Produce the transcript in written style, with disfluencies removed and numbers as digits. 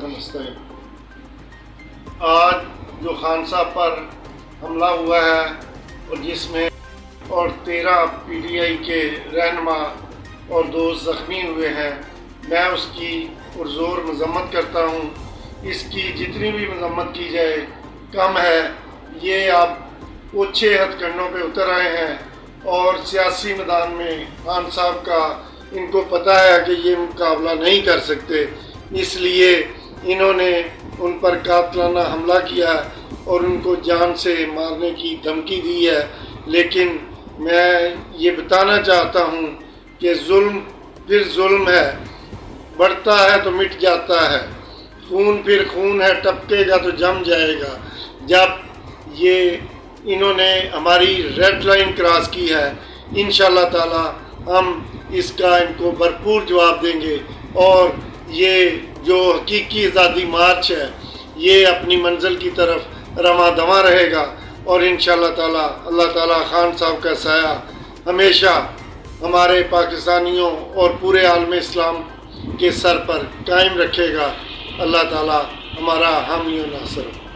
नस्तईन। आज जो खान साहब पर हमला हुआ है और जिसमें 13 PTI के रहनुमा और दोस्त ज़ख्मी हुए हैं, मैं उसकी पुरज़ोर मज़म्मत करता हूँ। इसकी जितनी भी मज़म्मत की जाए कम है। ये आप ओछे हथकंडों पे उतर आए हैं और सियासी मैदान में खान साहब का इनको पता है कि ये मुकाबला नहीं कर सकते, इसलिए इन्होंने उन पर कातलाना हमला किया और उनको जान से मारने की धमकी दी है। लेकिन मैं ये बताना चाहता हूँ कि जुल्म फिर जुल्म है, बढ़ता है तो मिट जाता है। खून फिर खून है, टपकेगा तो जम जाएगा। जब ये इन्होंने हमारी रेड लाइन क्रॉस की है, इंशाअल्लाह ताला हम इसका इनको भरपूर जवाब देंगे और ये जो हकीकी आज़ादी मार्च है ये अपनी मंजिल की तरफ रवां दवां रहेगा और इंशाअल्लाह ताला अल्लाह ताला खान साहब का साया हमेशा हमारे पाकिस्तानियों और पूरे आलम इस्लाम के सर पर कायम रखेगा। अल्लाह ताला हमारा हामी और नासर हो।